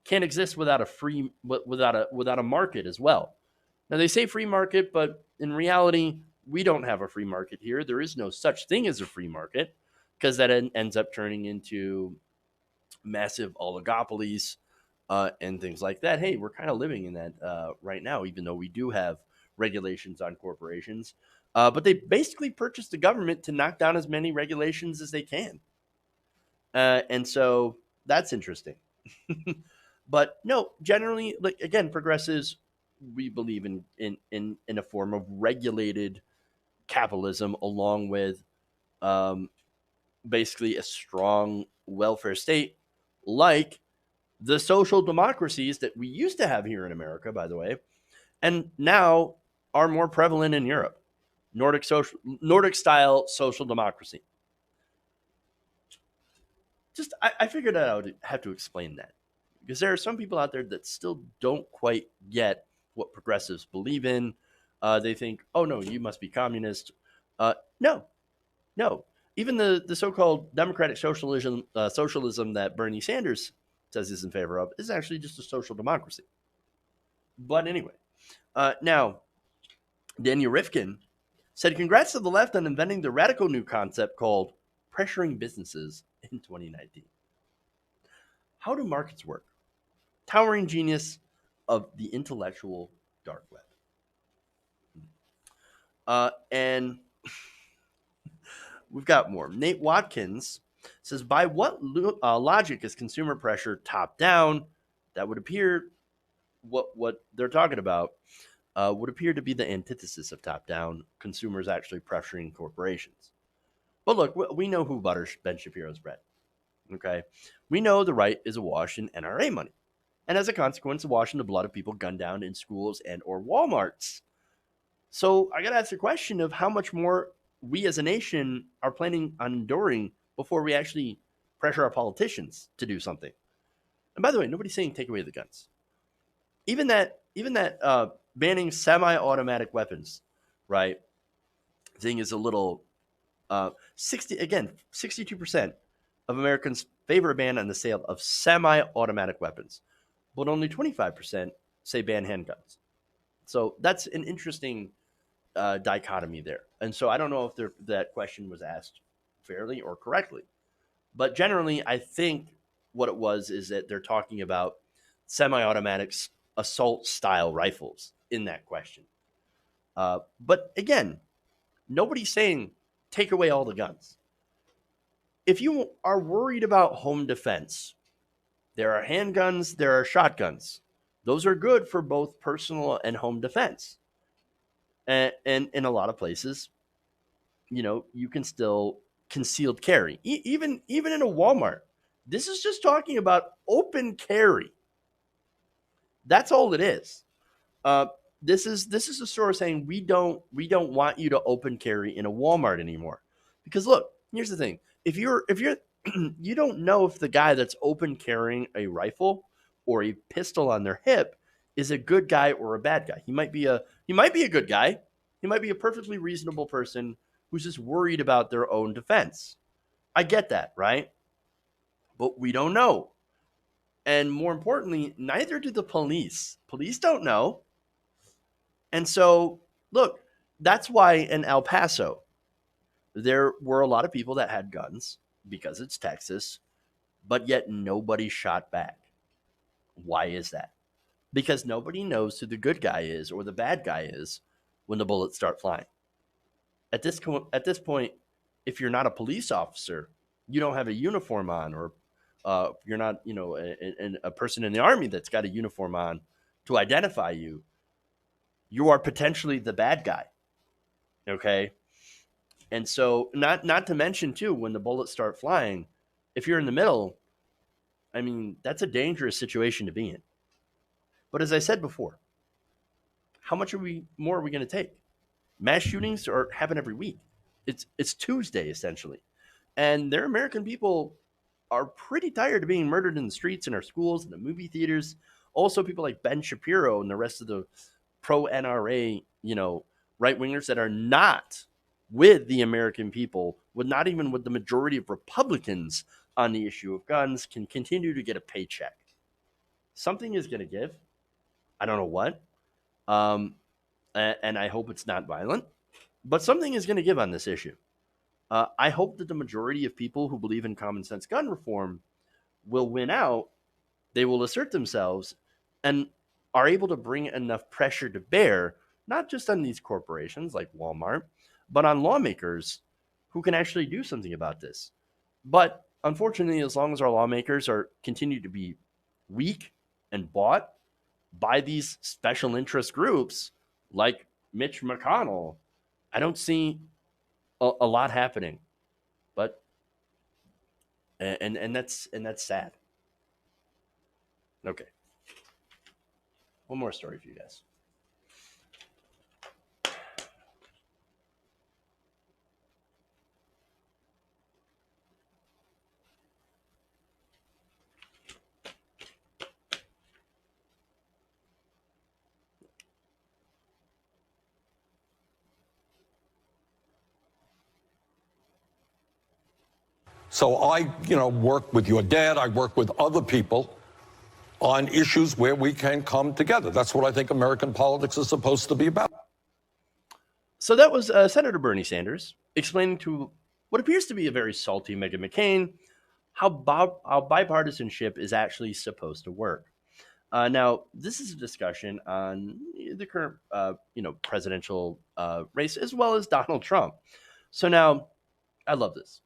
can't exist without a market as well. Now they say free market, but in reality, we don't have a free market here. There is no such thing as a free market, because that ends up turning into massive oligopolies and things like that. Hey, we're kind of living in that right now, even though we do have regulations on corporations. But they basically purchased the government to knock down as many regulations as they can. And so that's interesting. But no, generally, like, again, progressives, we believe in a form of regulated capitalism, along with basically a strong welfare state, like the social democracies that we used to have here in America, by the way, and now are more prevalent in Europe. Nordic style social democracy. Just I figured I would have to explain that, because there are some people out there that still don't quite get what progressives believe in. They think, "Oh no, you must be communist." No. Even the so-called democratic socialism that Bernie Sanders says he's in favor of is actually just a social democracy. But anyway, now Daniel Rifkin said, "Congrats to the left on inventing the radical new concept called pressuring businesses in 2019. How do markets work? Towering genius of the intellectual dark web." And we've got more. Nate Watkins says, "By what logic is consumer pressure top down?" That would appear, what they're talking about would appear to be the antithesis of top down, consumers actually pressuring corporations. But look, we know who butters Ben Shapiro's bread. Okay, we know the right is awash in NRA money, and as a consequence, awash in the blood of people gunned down in schools and or Walmarts. So I got to ask the question of how much more we as a nation are planning on enduring before we actually pressure our politicians to do something. And by the way, nobody's saying take away the guns. Even that banning semi-automatic weapons, right, thing is a little 62% of Americans favor a ban on the sale of semi-automatic weapons, but only 25% say ban handguns. So that's an interesting dichotomy there. And so I don't know if that question was asked fairly or correctly, but generally I think what it was is that they're talking about semi-automatic assault style rifles in that question. But again, nobody's saying take away all the guns. If you are worried about home defense, there are handguns, there are shotguns. Those are good for both personal and home defense. And in a lot of places, you can still concealed carry, even in a Walmart. This is just talking about open carry. That's all it is. This is a store saying we don't want you to open carry in a Walmart anymore. Because look, here's the thing: if you're you don't know if the guy that's open carrying a rifle or a pistol on their hip is a good guy or a bad guy. He might be a good guy. He might be a perfectly reasonable person who's just worried about their own defense. I get that, right? But we don't know. And more importantly, neither do the police. Police don't know. And so, look, that's why in El Paso, there were a lot of people that had guns because it's Texas, but yet nobody shot back. Why is that? Because nobody knows who the good guy is or the bad guy is when the bullets start flying. At this point, if you're not a police officer, you don't have a uniform on, or you're not, a person in the army that's got a uniform on to identify you, you are potentially the bad guy. Okay? And so not to mention too, when the bullets start flying, if you're in the middle, I mean, that's a dangerous situation to be in. But as I said before, how much more are we going to take? Mass shootings happen every week. It's Tuesday essentially. And their American people are pretty tired of being murdered in the streets, in our schools, in the movie theaters. Also, people like Ben Shapiro and the rest of the pro-NRA, right-wingers that are not with the American people, not even with the majority of Republicans on the issue of guns, can continue to get a paycheck. Something is going to give. I don't know what. And I hope it's not violent. But something is going to give on this issue. I hope that the majority of people who believe in common sense gun reform will win out. They will assert themselves and are able to bring enough pressure to bear, not just on these corporations like Walmart, but on lawmakers who can actually do something about this. But unfortunately, as long as our lawmakers continue to be weak and bought by these special interest groups like Mitch McConnell, I don't see a lot happening. But and that's sad. Okay. One more story for you guys. So I, work with your dad. I work with other people on issues where we can come together. That's what I think American politics is supposed to be about. So that was Senator Bernie Sanders explaining to what appears to be a very salty Meghan McCain how bipartisanship is actually supposed to work. Now, this is a discussion on the current, presidential race as well as Donald Trump. So now, I love this.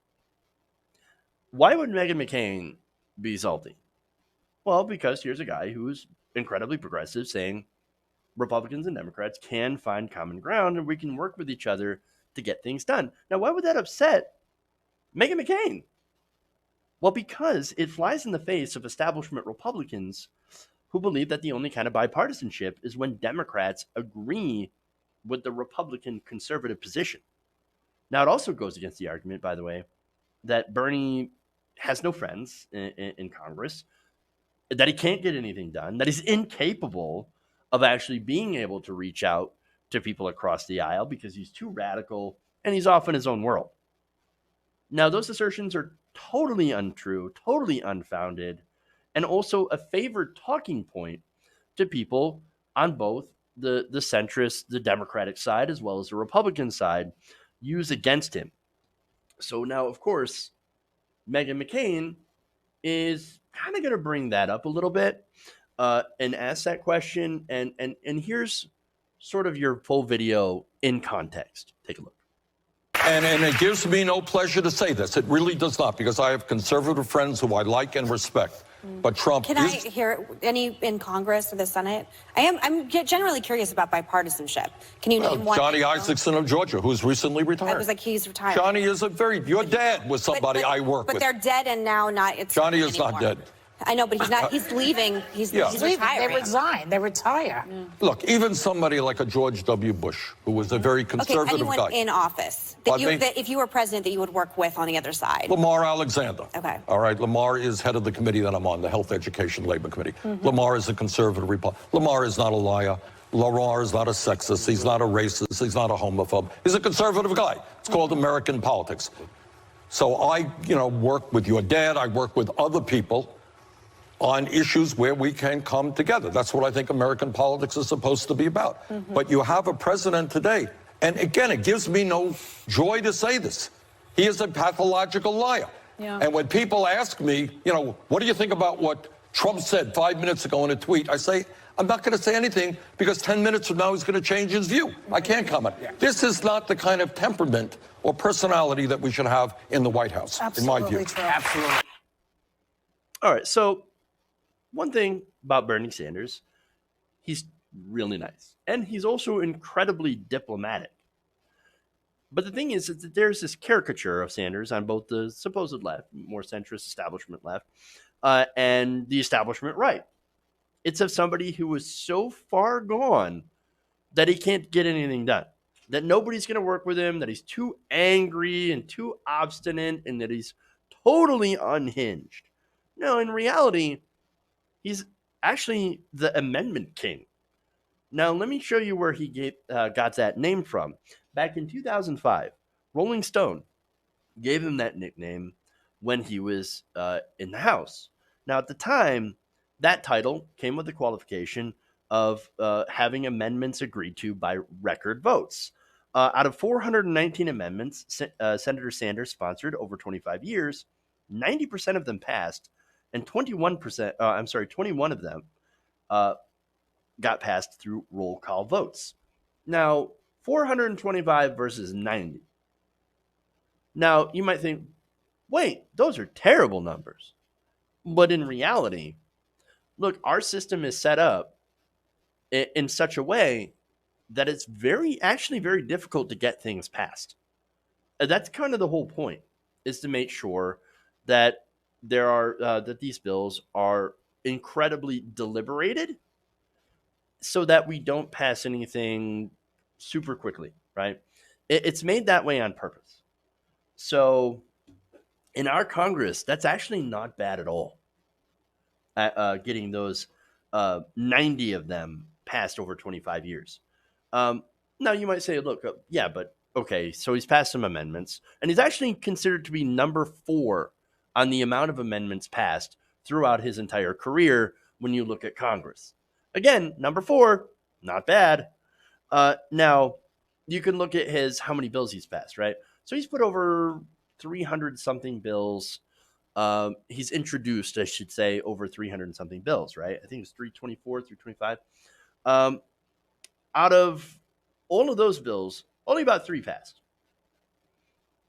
Why would Meghan McCain be salty? Well, because here's a guy who's incredibly progressive saying Republicans and Democrats can find common ground and we can work with each other to get things done. Now, why would that upset Meghan McCain? Well, because it flies in the face of establishment Republicans who believe that the only kind of bipartisanship is when Democrats agree with the Republican conservative position. Now, it also goes against the argument, by the way, that Bernie has no friends in Congress, that he can't get anything done, that he's incapable of actually being able to reach out to people across the aisle because he's too radical and he's off in his own world. Now, those assertions are totally untrue, totally unfounded, and also a favored talking point to people on both the centrist, the Democratic side, as well as the Republican side, use against him. So now, of course, Meghan McCain is kind of going to bring that up a little bit and ask that question. And here's sort of your full video in context. Take a look. And it gives me no pleasure to say this. It really does not, because I have conservative friends who I like and respect. But Trump Can I hear any in Congress or the Senate? I'm generally curious about bipartisanship. Can you name one? Johnny Isakson of Georgia, who's recently retired. I was like, he's retired. Johnny is your dad was somebody I work with. But they're dead and now not. Johnny is not dead. I know, but he's not. He's leaving. He's Yeah. he's Leave it. They retiring. resign. They retire. Look, even somebody like a George W. Bush, who was a very Okay, conservative anyone guy. in office that Pardon me? that if you were president, that you would work with on the other side. Lamar Alexander. Okay. All right. Lamar is head of the committee that I'm on, the Health, Education, Labor Committee. Lamar is a conservative Republican. Lamar is not a liar. Lamar is not a sexist. He's not a racist. He's not a homophobe. He's a conservative guy. It's called American politics. So I, work with your dad. I work with other people on issues where we can come together. That's what I think American politics is supposed to be about. But you have a president today, and again, it gives me no joy to say this. He is a pathological liar. Yeah. And when people ask me, what do you think about what Trump said 5 minutes ago in a tweet, I say, I'm not going to say anything because 10 minutes from now he's going to change his view. I can't comment. This is not the kind of temperament or personality that we should have in the White House, in my view. True. Absolutely. All right. So one thing about Bernie Sanders, he's really nice. And he's also incredibly diplomatic. But the thing is that there's this caricature of Sanders on both the supposed left, more centrist establishment left, and the establishment right. It's of somebody who is so far gone that he can't get anything done, that nobody's going to work with him, that he's too angry and too obstinate, and that he's totally unhinged. No, in reality, he's actually the amendment king. Now, let me show you where he got that name from. Back in 2005, Rolling Stone gave him that nickname when he was in the House. Now, at the time, that title came with the qualification of having amendments agreed to by record votes. Out of 419 amendments Senator Sanders sponsored over 25 years, 90% of them passed, and 21 of them got passed through roll call votes. Now, 425 versus 90. Now, you might think, wait, those are terrible numbers. But in reality, look, our system is set up in such a way that it's actually very difficult to get things passed. That's kind of the whole point, is to make sure that that these bills are incredibly deliberated so that we don't pass anything super quickly, right? It's made that way on purpose. So in our Congress, that's actually not bad at all. Getting those 90 of them passed over 25 years. Now you might say, look, yeah, but okay, so he's passed some amendments, and he's actually considered to be number 4 on the amount of amendments passed throughout his entire career when you look at Congress. Again, number 4, not bad. Now, you can look at how many bills he's passed, right? So he's put over 300 something bills. He's introduced, I should say, over 300 and something bills, right? I think it's 324, 325. Out of all of those bills, only about 3 passed.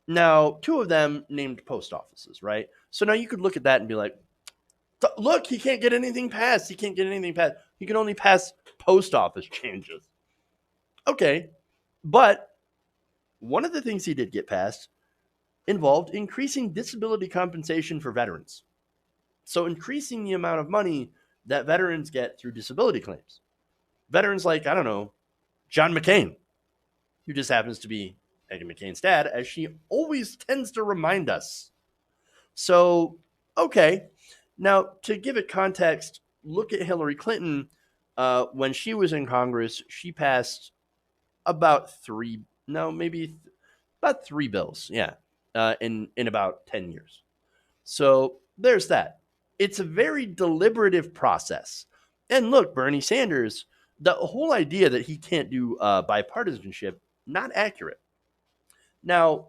Now, 2 of them named post offices, right? So now you could look at that and be like, look, he can't get anything passed. He can't get anything passed. He can only pass post office changes. Okay, but one of the things he did get passed involved increasing disability compensation for veterans. So increasing the amount of money that veterans get through disability claims. Veterans like, I don't know, John McCain, who just happens to be Meghan McCain's dad, as she always tends to remind us. So, okay. Now, to give it context, look at Hillary Clinton. When she was in Congress, she passed about 3 bills, in about 10 years. So there's that. It's a very deliberative process. And look, Bernie Sanders, the whole idea that he can't do bipartisanship, not accurate. Now,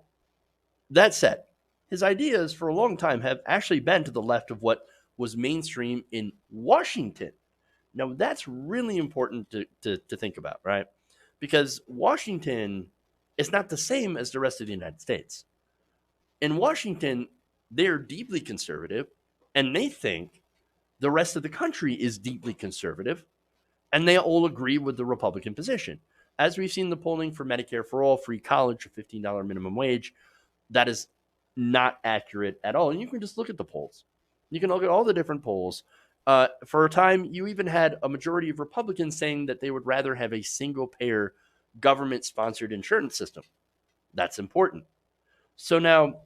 that said, his ideas for a long time have actually been to the left of what was mainstream in Washington. Now, that's really important to think about, right? Because Washington is not the same as the rest of the United States. In Washington, they are deeply conservative, and they think the rest of the country is deeply conservative, and they all agree with the Republican position. As we've seen the polling for Medicare for all, free college, a $15 minimum wage, that is not accurate at all. And you can just look at the polls. You can look at all the different polls. For a time, you even had a majority of Republicans saying that they would rather have a single-payer government-sponsored insurance system. That's important. So now,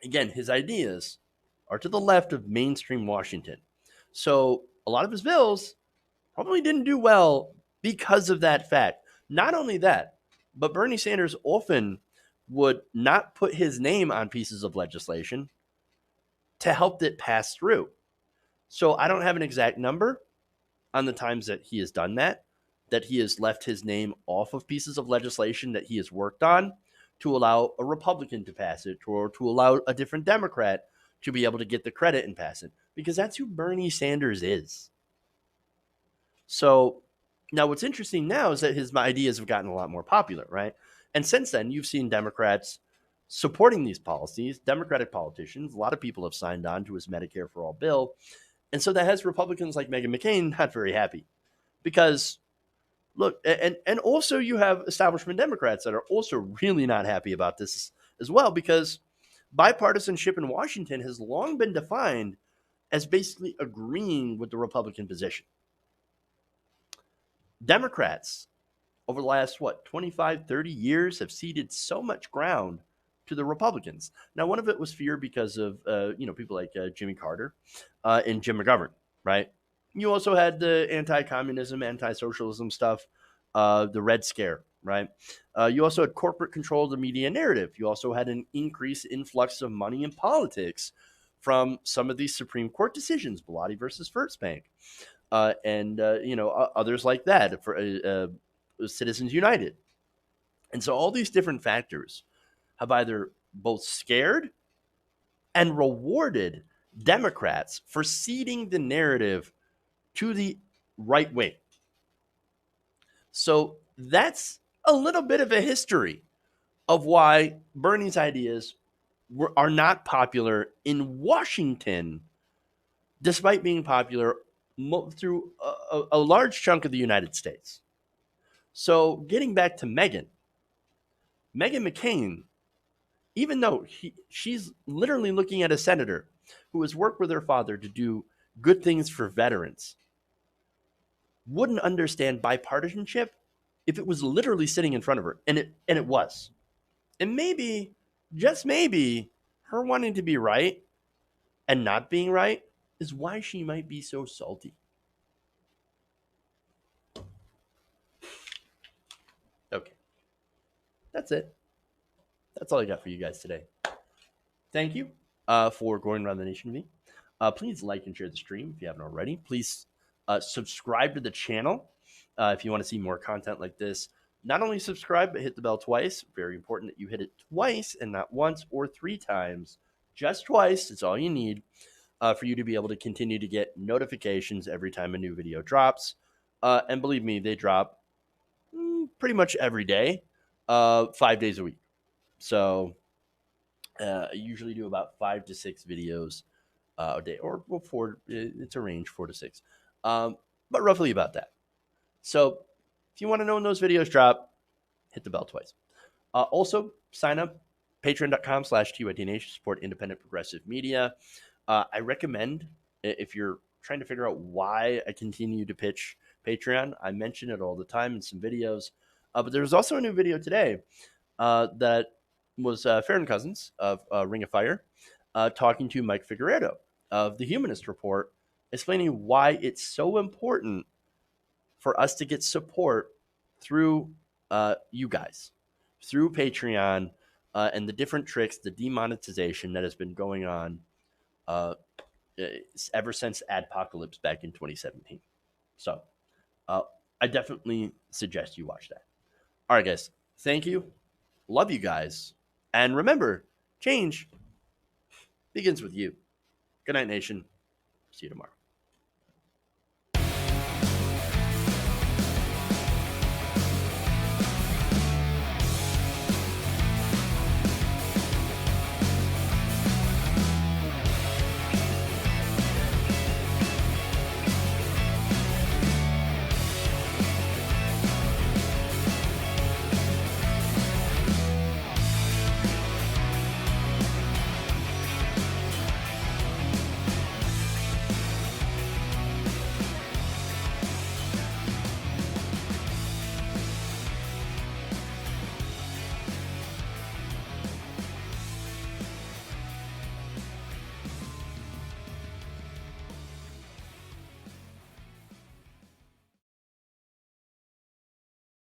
again, his ideas are to the left of mainstream Washington. So a lot of his bills probably didn't do well because of that fact. Not only that, but Bernie Sanders often would not put his name on pieces of legislation to help it pass through. So I don't have an exact number on the times that he has done that he has left his name off of pieces of legislation that he has worked on to allow a Republican to pass it or to allow a different Democrat to be able to get the credit and pass it, because that's who Bernie Sanders is. So now what's interesting now is that his ideas have gotten a lot more popular, right? And since then, you've seen Democrats supporting these policies, Democratic politicians. A lot of people have signed on to his Medicare for All bill. And so that has Republicans like Meghan McCain not very happy because, look, and also you have establishment Democrats that are also really not happy about this as well, because bipartisanship in Washington has long been defined as basically agreeing with the Republican position. Democrats over the last, 25, 30 years have ceded so much ground to the Republicans. Now, one of it was fear because of, people like Jimmy Carter and Jim McGovern, right? You also had the anti-communism, anti-socialism stuff, the Red Scare, right? You also had corporate control of the media narrative. You also had an increased influx of money in politics from some of these Supreme Court decisions, Bilotti versus First Bank, and others like that for Citizens United. And so all these different factors have either both scared and rewarded Democrats for ceding the narrative to the right wing. So that's a little bit of a history of why Bernie's ideas are not popular in Washington, despite being popular through a large chunk of the United States. So getting back to Meghan McCain, even though she's literally looking at a senator who has worked with her father to do good things for veterans, wouldn't understand bipartisanship if it was literally sitting in front of her, and it was. And maybe, just maybe, her wanting to be right and not being right is why she might be so salty. Okay. That's it. That's all I got for you guys today. Thank you for going around the nation with me. Please like and share the stream if you haven't already. Please subscribe to the channel if you want to see more content like this. Not only subscribe, but hit the bell twice. Very important that you hit it twice and not once or 3 times. Just twice. It's all you need for you to be able to continue to get notifications every time a new video drops. And believe me, they drop pretty much every day, 5 days a week. So I usually do about 5 to 6 videos a day, or 4. It's a range, 4 to 6, but roughly about that. So if you want to know when those videos drop, hit the bell twice. Also, sign up, patreon.com/TYTNation, support independent progressive media. I recommend, if you're trying to figure out why I continue to pitch Patreon, I mention it all the time in some videos. But there's also a new video today that was Farron Cousins of Ring of Fire talking to Mike Figueredo of the Humanist Report, explaining why it's so important for us to get support through you guys, through Patreon, and the different tricks, the demonetization that has been going on ever since Adpocalypse back in 2017. So I definitely suggest you watch that. All right, guys. Thank you. Love you guys. And remember, change begins with you. Good night, nation. See you tomorrow.